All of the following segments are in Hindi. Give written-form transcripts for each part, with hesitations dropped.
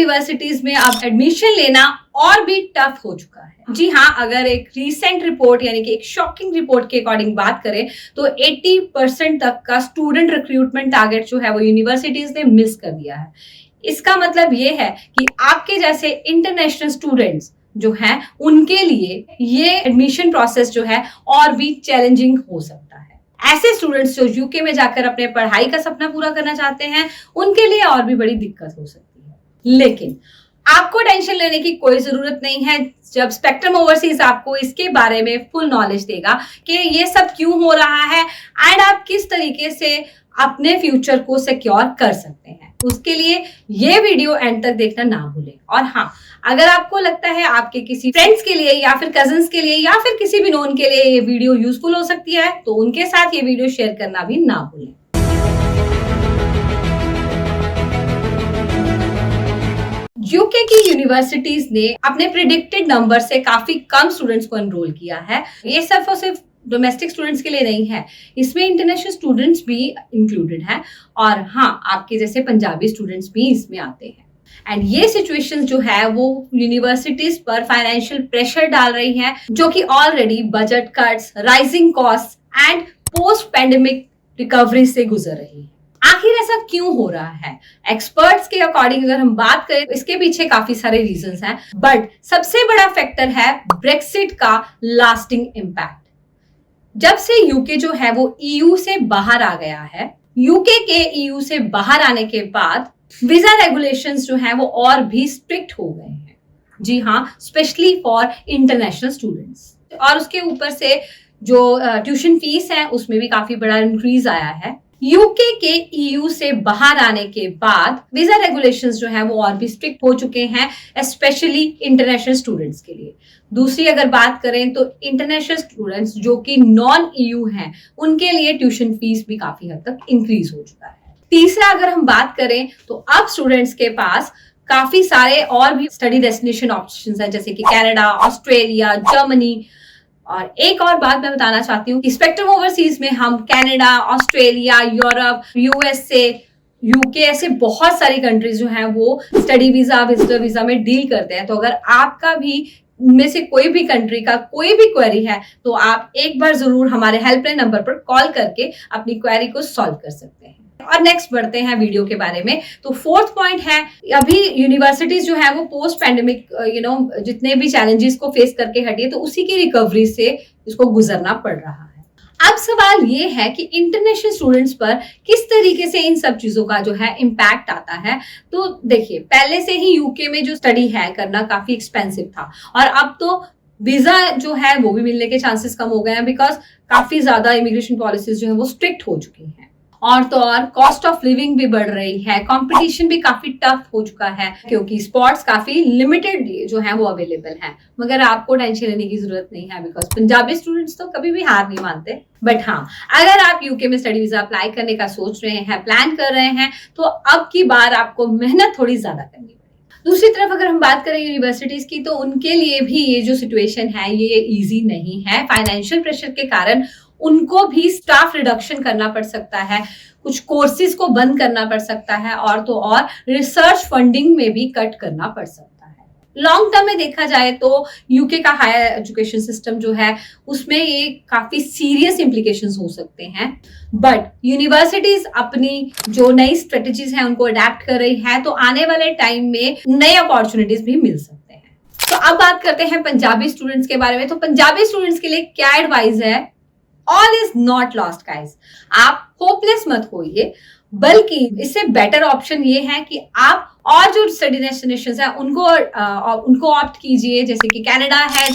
यूनिवर्सिटीज में अब एडमिशन लेना और भी टफ हो चुका है। जी हाँ, अगर एक रीसेंट रिपोर्ट यानी कि एक शॉकिंग रिपोर्ट के अकॉर्डिंग बात करें तो 80% तक का स्टूडेंट रिक्रूटमेंट टारगेट जो है वो यूनिवर्सिटीज ने मिस कर दिया है। इसका मतलब ये है कि आपके जैसे इंटरनेशनल स्टूडेंट्स जो हैं उनके लिए ये एडमिशन प्रोसेस जो है और भी चैलेंजिंग हो सकता है। ऐसे स्टूडेंट्स जो यूके में जाकर अपने पढ़ाई का सपना पूरा करना चाहते हैं उनके लिए और भी बड़ी दिक्कत हो सकती है। लेकिन आपको टेंशन लेने की कोई जरूरत नहीं है जब स्पेक्ट्रम ओवरसीज आपको इसके बारे में फुल नॉलेज देगा कि ये सब क्यों हो रहा है एंड आप किस तरीके से अपने फ्यूचर को सिक्योर कर सकते हैं। उसके लिए ये वीडियो एंड तक देखना ना भूलें। और हाँ, अगर आपको लगता है आपके किसी फ्रेंड्स के लिए या फिर कजिन्स के लिए या फिर किसी भी नोन के लिए ये वीडियो यूजफुल हो सकती है तो उनके साथ ये वीडियो शेयर करना भी ना भूलें। यूके की यूनिवर्सिटीज ने अपने प्रिडिक्टेड नंबर से काफी कम स्टूडेंट्स को एनरोल किया है। ये सिर्फ और सिर्फ डोमेस्टिक स्टूडेंट्स के लिए नहीं है, इसमें इंटरनेशनल स्टूडेंट्स भी इंक्लूडेड हैं और हाँ, आपके जैसे पंजाबी स्टूडेंट्स भी इसमें आते हैं। एंड ये सिचुएशन जो है वो यूनिवर्सिटीज पर फाइनेंशियल प्रेशर डाल रही है जो कि already budget cuts, rising cost and post pandemic recovery से गुजर रही है। आखिर ऐसा क्यों हो रहा है? एक्सपर्ट्स के अकॉर्डिंग अगर हम बात करें तो इसके पीछे काफी सारे रीजंस हैं, बट सबसे बड़ा फैक्टर है ब्रेक्सिट का लास्टिंग इम्पैक्ट। जब से यूके जो है वो ईयू से बाहर आ गया है, यूके के ईयू से बाहर आने के बाद वीजा रेगुलेशंस जो हैं वो और भी स्ट्रिक्ट हो गए हैं। जी हाँ, स्पेशली फॉर इंटरनेशनल स्टूडेंट्स। और उसके ऊपर से जो ट्यूशन फीस है उसमें भी काफी बड़ा इंक्रीज आया है। यूके के ईयू से बाहर आने के बाद वीजा रेगुलेशंस जो है वो और भी स्ट्रिक्ट हो चुके हैं, स्पेशली इंटरनेशनल स्टूडेंट्स के लिए। दूसरी अगर बात करें तो इंटरनेशनल स्टूडेंट्स जो कि नॉन ईयू हैं उनके लिए ट्यूशन फीस भी काफी हद तक इंक्रीज हो चुका है। तीसरा अगर हम बात करें तो अब स्टूडेंट्स के पास काफी सारे और भी स्टडी डेस्टिनेशन ऑप्शंस हैं, जैसे कि कनाडा, ऑस्ट्रेलिया, जर्मनी। और एक और बात मैं बताना चाहती हूँ कि स्पेक्ट्रम ओवरसीज में हम Canada, Australia, Europe, USA, UK ऐसे बहुत सारी कंट्रीज जो हैं वो स्टडी वीजा, विजिटर वीजा में डील करते हैं। तो अगर आपका भी में से कोई भी कंट्री का कोई भी क्वेरी है तो आप एक बार जरूर हमारे हेल्पलाइन नंबर पर कॉल करके अपनी क्वेरी को सॉल्व कर सकते हैं। और नेक्स्ट बढ़ते हैं वीडियो के बारे में। तो फोर्थ पॉइंट है, अभी यूनिवर्सिटीज जो है वो पोस्ट पैंडेमिक जितने भी चैलेंजेस को फेस करके हटी है तो उसी की रिकवरी से इसको गुजरना पड़ रहा है। अब सवाल ये है कि इंटरनेशनल स्टूडेंट्स पर किस तरीके से इन सब चीजों का जो है इम्पैक्ट आता है। तो देखिए, पहले से ही यूके में जो स्टडी है करना काफी एक्सपेंसिव था और अब तो वीजा जो है वो भी मिलने के चांसेस कम हो गए हैं, बिकॉज काफी ज्यादा इमिग्रेशन पॉलिसीज जो है वो स्ट्रिक्ट हो चुकी हैं। और तो और कॉस्ट ऑफ लिविंग भी बढ़ रही है, कंपटीशन भी काफी टफ हो चुका है क्योंकि स्पॉट्स काफी लिमिटेड जो है वो अवेलेबल हैं। मगर आपको टेंशन लेने की जरूरत नहीं है, बिकॉज पंजाबी स्टूडेंट्स तो कभी भी हार नहीं मानते। बट हाँ, अगर आप यूके में स्टडी वीजा अप्लाई करने का सोच रहे हैं, प्लान कर रहे हैं, तो अब की बार आपको मेहनत थोड़ी ज्यादा करनी पड़ेगी। दूसरी तरफ अगर हम बात करें यूनिवर्सिटीज की तो उनके लिए भी ये जो सिचुएशन है ये इजी नहीं है। फाइनेंशियल प्रेशर के कारण उनको भी स्टाफ रिडक्शन करना पड़ सकता है, कुछ कोर्सेज को बंद करना पड़ सकता है और तो और रिसर्च फंडिंग में भी कट करना पड़ सकता है। लॉन्ग टर्म में देखा जाए तो यूके का हायर एजुकेशन सिस्टम जो है उसमें ये काफी सीरियस इंप्लीकेशंस हो सकते हैं। बट यूनिवर्सिटीज अपनी जो नई स्ट्रेटेजीज हैं उनको अडेप्ट कर रही है, तो आने वाले टाइम में नए अपॉर्चुनिटीज भी मिल सकते हैं। तो अब बात करते हैं पंजाबी स्टूडेंट्स के बारे में। तो पंजाबी स्टूडेंट्स के लिए क्या एडवाइस है? All is not lost guys, आप होपलेस मत होइए, बल्कि इससे बेटर ऑप्शन ये है कि आप और जो स्टडी डेस्टिनेशंस है उनको ऑप्ट कीजिए, जैसे कि कनाडा है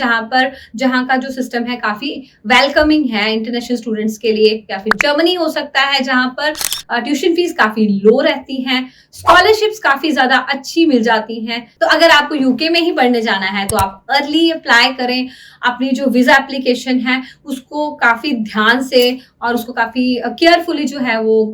जहां का जो सिस्टम है काफी वेलकमिंग है इंटरनेशनल स्टूडेंट्स के लिए, या फिर जर्मनी हो सकता है जहां पर ट्यूशन फीस काफी लो रहती हैं, स्कॉलरशिप्स काफी ज्यादा अच्छी मिल जाती हैं। तो अगर आपको यूके में ही पढ़ने जाना है तो आप अर्ली अप्लाई करें, अपनी जो वीजा एप्लीकेशन है उसको काफी ध्यान से और उसको काफी केयरफुली जो है वो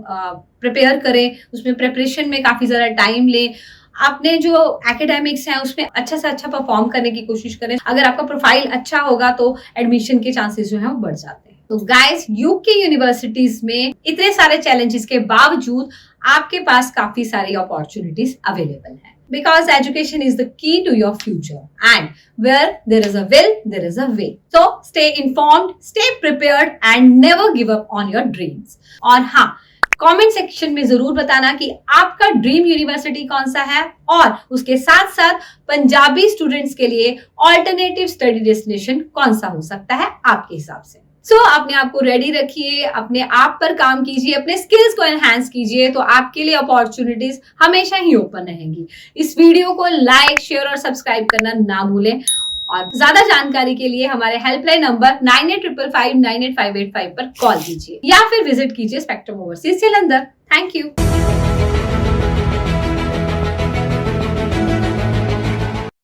प्रिपेयर करें, उसमें प्रिपरेशन में काफी ज्यादा टाइम लें, अपने जो एकेडमिक्स हैं उसमें अच्छा से अच्छा परफॉर्म करने की कोशिश करें। अगर आपका प्रोफाइल अच्छा होगा तो एडमिशन के चांसेस जो है वो बढ़ जाते हैं। तो गाइस, यूके यूनिवर्सिटीज में इतने सारे चैलेंजेस के बावजूद आपके पास काफी सारी अपॉर्चुनिटीज अवेलेबल हैं। because education is the key to your future, and where there is a will there is a way. So stay informed, stay prepared and never give up on your dreams. और हाँ, कमेंट सेक्शन में जरूर बताना कि आपका ड्रीम यूनिवर्सिटी कौन सा है, और उसके साथ साथ पंजाबी स्टूडेंट्स के लिए ऑल्टरनेटिव स्टडी डेस्टिनेशन कौन सा हो सकता है आपके हिसाब से। सो अपने आप को रेडी रखिए, अपने आप पर काम कीजिए, अपने स्किल्स को एनहांस कीजिए, तो आपके लिए अपॉर्चुनिटीज हमेशा ही ओपन रहेंगी। इस वीडियो को लाइक, शेयर और सब्सक्राइब करना ना भूलें, और ज्यादा जानकारी के लिए हमारे हेल्पलाइन नंबर 9855598585 पर कॉल कीजिए या फिर विजिट कीजिए spectrum overseas Jalandhar. Thank you.